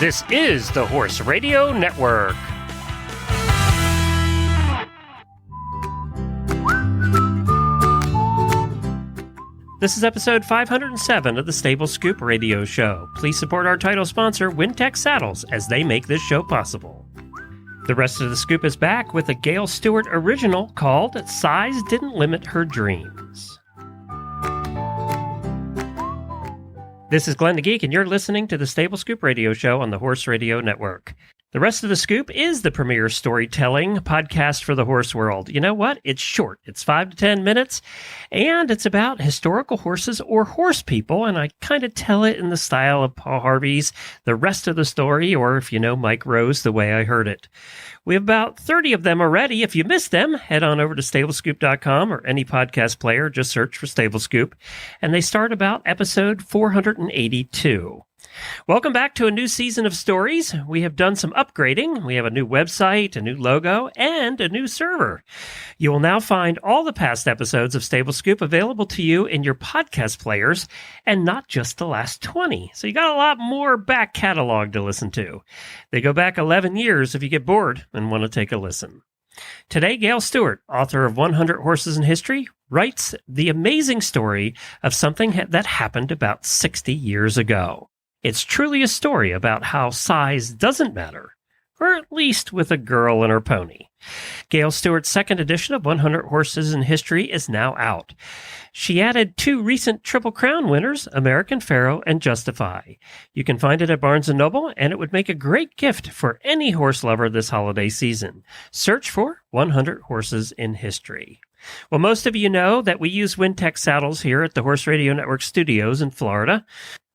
This is the Horse Radio Network. This is episode 507 of the Stable Scoop Radio Show. Please support our title sponsor, Wintec Saddles, as they make this show possible. The rest of the scoop is back with a Gayle Stewart original called Size Didn't Limit Her Dreams. This is Glenn the Geek, and you're listening to the Stable Scoop Radio Show on the Horse Radio Network. The rest of the scoop is the premier storytelling podcast for the horse world. You know what? It's short. It's 5 to 10 minutes, and it's about historical horses or horse people, and I kind of tell it in the style of Paul Harvey's The Rest of the Story, or if you know Mike Rose, The Way I Heard It. We have about 30 of them already. If you missed them, head on over to stablescoop.com or any podcast player. Just search for Stable Scoop, and they start about episode 482. Welcome back to a new season of stories. We have done some upgrading. We have a new website, a new logo, and a new server. You will now find all the past episodes of Stable Scoop available to you in your podcast players, and not just the last 20. So you got a lot more back catalog to listen to. They go back 11 years if you get bored and want to take a listen. Today, Gayle Stewart, author of 100 Horses in History, writes the amazing story of something that happened about 60 years ago. It's truly a story about how size doesn't matter, or at least with a girl and her pony. Gayle Stewart's second edition of 100 Horses in History is now out. She added 2 recent Triple Crown winners, American Pharoah and Justify. You can find it at Barnes & Noble, and it would make a great gift for any horse lover this holiday season. Search for 100 Horses in History. Well, most of you know that we use Wintec saddles here at the Horse Radio Network studios in Florida.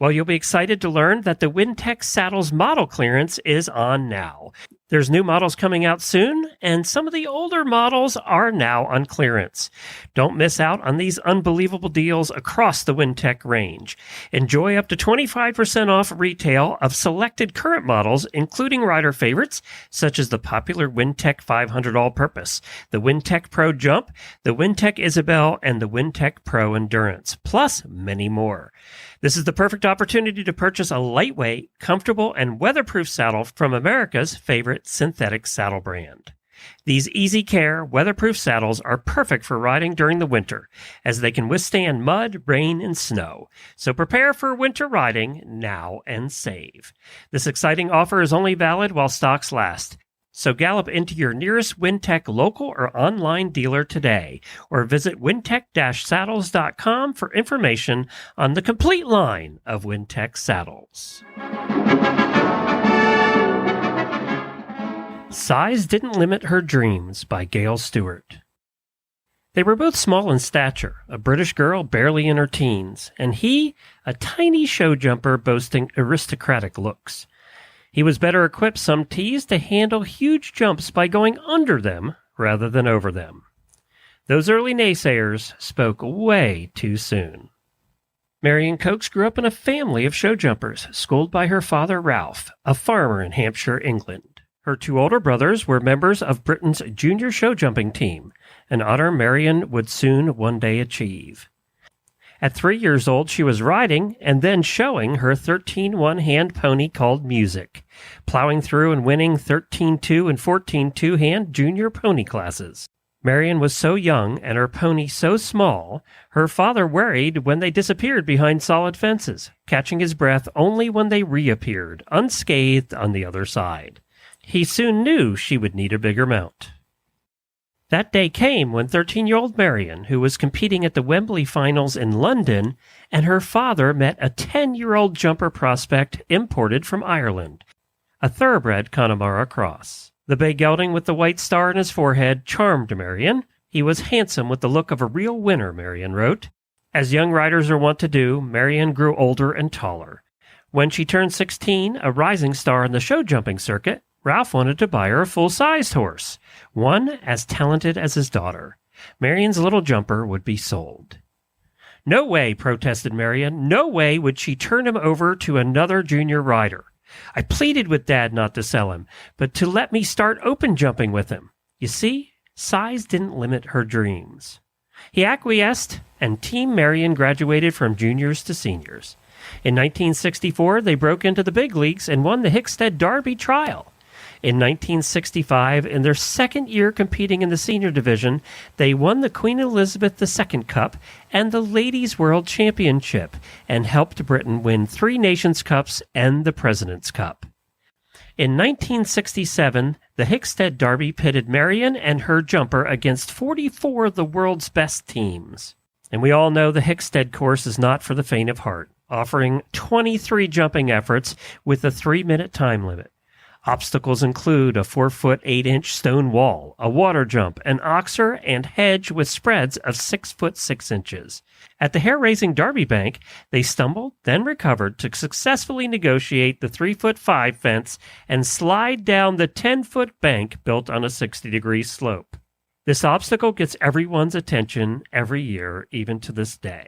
Well, you'll be excited to learn that the Wintec Saddles model clearance is on now. There's new models coming out soon, and some of the older models are now on clearance. Don't miss out on these unbelievable deals across the Wintec range. Enjoy up to 25% off retail of selected current models, including rider favorites, such as the popular Wintec 500 All-Purpose, the Wintec Pro Jump, the Wintec Isabel, and the Wintec Pro Endurance, plus many more. This is the perfect opportunity to purchase a lightweight, comfortable, and weatherproof saddle from America's favorite synthetic saddle brand. These easy care, weatherproof saddles are perfect for riding during the winter, as they can withstand mud, rain, and snow. So prepare for winter riding now and save. This exciting offer is only valid while stocks last. So gallop into your nearest Wintec local or online dealer today, or visit wintec-saddles.com for information on the complete line of Wintec saddles. Size Didn't Limit Her Dreams by Gayle Stewart. They were both small in stature, a British girl barely in her teens, and he, a tiny show jumper boasting aristocratic looks. He was better equipped, some teased, to handle huge jumps by going under them rather than over them. Those early naysayers spoke way too soon. Marion Coates grew up in a family of show jumpers, schooled by her father Ralph, a farmer in Hampshire, England. Her 2 older brothers were members of Britain's junior show jumping team, an honor Marion would soon one day achieve. At 3 years old, she was riding and then showing her 13 one-hand pony called Music, plowing through and winning 13-2 and 14 two-hand junior pony classes. Marion was so young and her pony so small, her father worried when they disappeared behind solid fences, catching his breath only when they reappeared, unscathed on the other side. He soon knew she would need a bigger mount. That day came when 13-year-old Marion, who was competing at the Wembley Finals in London, and her father met a 10-year-old jumper prospect imported from Ireland, a thoroughbred Connemara cross. The bay gelding with the white star in his forehead charmed Marion. He was handsome with the look of a real winner, Marion wrote. As young riders are wont to do, Marion grew older and taller. When she turned 16, a rising star in the show jumping circuit, Ralph wanted to buy her a full-sized horse, one as talented as his daughter. Marion's little jumper would be sold. No way, protested Marion. No way would she turn him over to another junior rider. I pleaded with Dad not to sell him, but to let me start open jumping with him. You see, size didn't limit her dreams. He acquiesced, and Team Marion graduated from juniors to seniors. In 1964, they broke into the big leagues and won the Hickstead Derby Trial. In 1965, in their second year competing in the senior division, they won the Queen Elizabeth II Cup and the Ladies' World Championship and helped Britain win 3 Nations Cups and the President's Cup. In 1967, the Hickstead Derby pitted Marion and her jumper against 44 of the world's best teams. And we all know the Hickstead course is not for the faint of heart, offering 23 jumping efforts with a 3-minute time limit. Obstacles include a 4-foot 8-inch stone wall, a water jump, an oxer, and hedge with spreads of 6 foot 6 inches. At the hair-raising Derby bank, they stumbled, then recovered to successfully negotiate the 3-foot 5 fence and slide down the 10-foot bank built on a 60-degree slope. This obstacle gets everyone's attention every year, even to this day.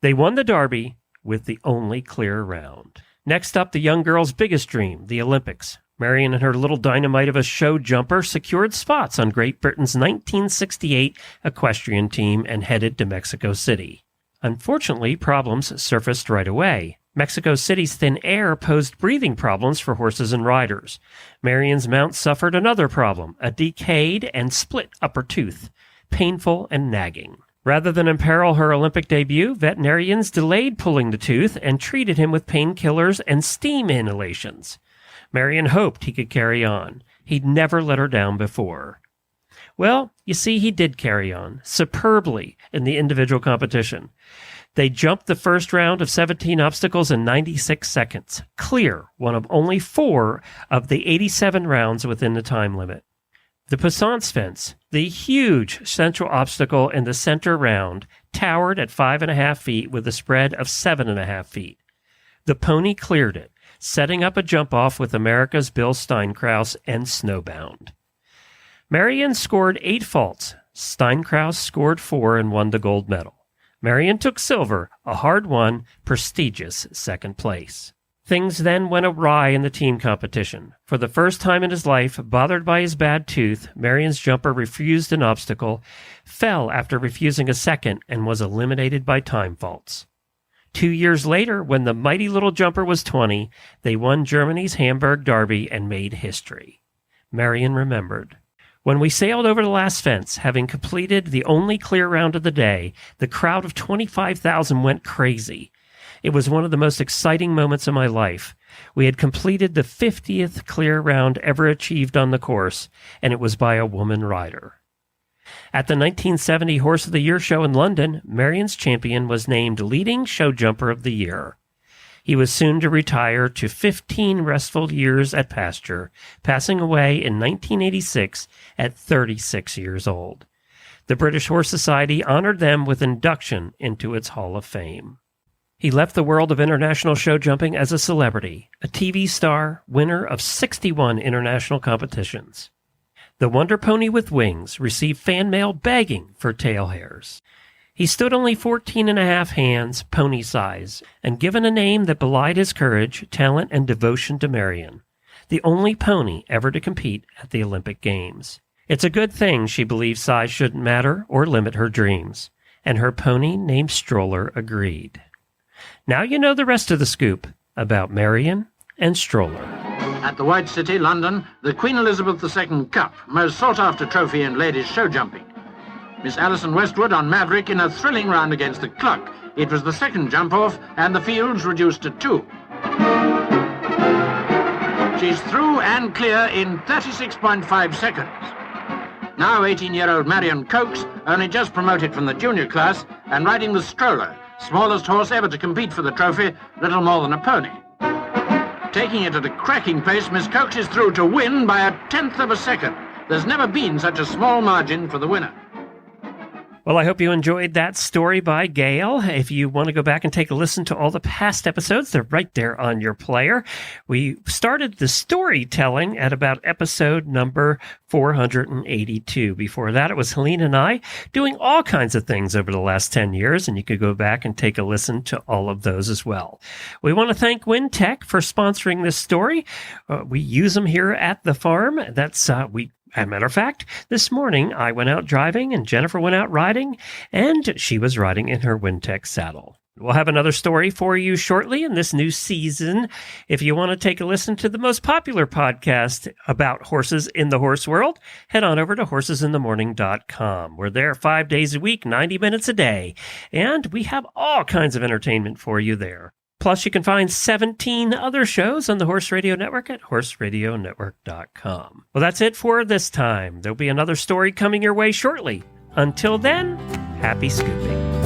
They won the Derby with the only clear round. Next up, the young girl's biggest dream, the Olympics. Marion and her little dynamite of a show jumper secured spots on Great Britain's 1968 equestrian team and headed to Mexico City. Unfortunately, problems surfaced right away. Mexico City's thin air posed breathing problems for horses and riders. Marion's mount suffered another problem, a decayed and split upper tooth, painful and nagging. Rather than imperil her Olympic debut, veterinarians delayed pulling the tooth and treated him with painkillers and steam inhalations. Marion hoped he could carry on. He'd never let her down before. Well, you see, he did carry on, superbly, in the individual competition. They jumped the first round of 17 obstacles in 96 seconds, clear, one of only 4 of the 87 rounds within the time limit. The Poissons fence, the huge central obstacle in the center round, towered at 5.5 feet with a spread of 7.5 feet. The pony cleared it, setting up a jump-off with America's Bill Steinkraus and Snowbound. Marion scored 8 faults. Steinkraus scored 4 and won the gold medal. Marion took silver, a hard-won, prestigious second place. Things then went awry in the team competition. For the first time in his life, bothered by his bad tooth, Marion's jumper refused an obstacle, fell after refusing a second, and was eliminated by time faults. 2 years later, when the mighty little jumper was 20, they won Germany's Hamburg Derby and made history. Marion remembered. When we sailed over the last fence, having completed the only clear round of the day, the crowd of 25,000 went crazy. It was one of the most exciting moments of my life. We had completed the 50th clear round ever achieved on the course, and it was by a woman rider. At the 1970 Horse of the Year show in London, Marion's champion was named Leading Show Jumper of the Year. He was soon to retire to 15 restful years at pasture, passing away in 1986 at 36 years old. The British Horse Society honored them with induction into its Hall of Fame. He left the world of international show jumping as a celebrity, a TV star, winner of 61 international competitions. The Wonder Pony with Wings received fan mail begging for tail hairs. He stood only 14.5 hands, pony size, and given a name that belied his courage, talent, and devotion to Marion, the only pony ever to compete at the Olympic Games. It's a good thing she believes size shouldn't matter or limit her dreams, and her pony named Stroller agreed. Now you know the rest of the scoop about Marion and Stroller. At the White City, London, the Queen Elizabeth II Cup, most sought-after trophy in ladies' show jumping. Miss Alison Westwood on Maverick in a thrilling round against the Cluck. It was the second jump-off, and the fields reduced to 2. She's through and clear in 36.5 seconds. Now 18-year-old Marion Coates, only just promoted from the junior class, and riding the Stroller, smallest horse ever to compete for the trophy, little more than a pony. Taking it at a cracking pace, Miss Coates is through to win by 1/10 of a second. There's never been such a small margin for the winner. Well, I hope you enjoyed that story by Gayle. If you want to go back and take a listen to all the past episodes, they're right there on your player. We started the storytelling at about episode number 482. Before that, it was Helene and I doing all kinds of things over the last 10 years, and you could go back and take a listen to all of those as well. We want to thank Wintec for sponsoring this story. We use them here at the farm. As a matter of fact, this morning I went out driving and Jennifer went out riding, and she was riding in her Wintec saddle. We'll have another story for you shortly in this new season. If you want to take a listen to the most popular podcast about horses in the horse world, head on over to horsesinthemorning.com. We're there 5 days a week, 90 minutes a day, and we have all kinds of entertainment for you there. Plus, you can find 17 other shows on the Horse Radio Network at horseradionetwork.com. Well, that's it for this time. There'll be another story coming your way shortly. Until then, happy scooping.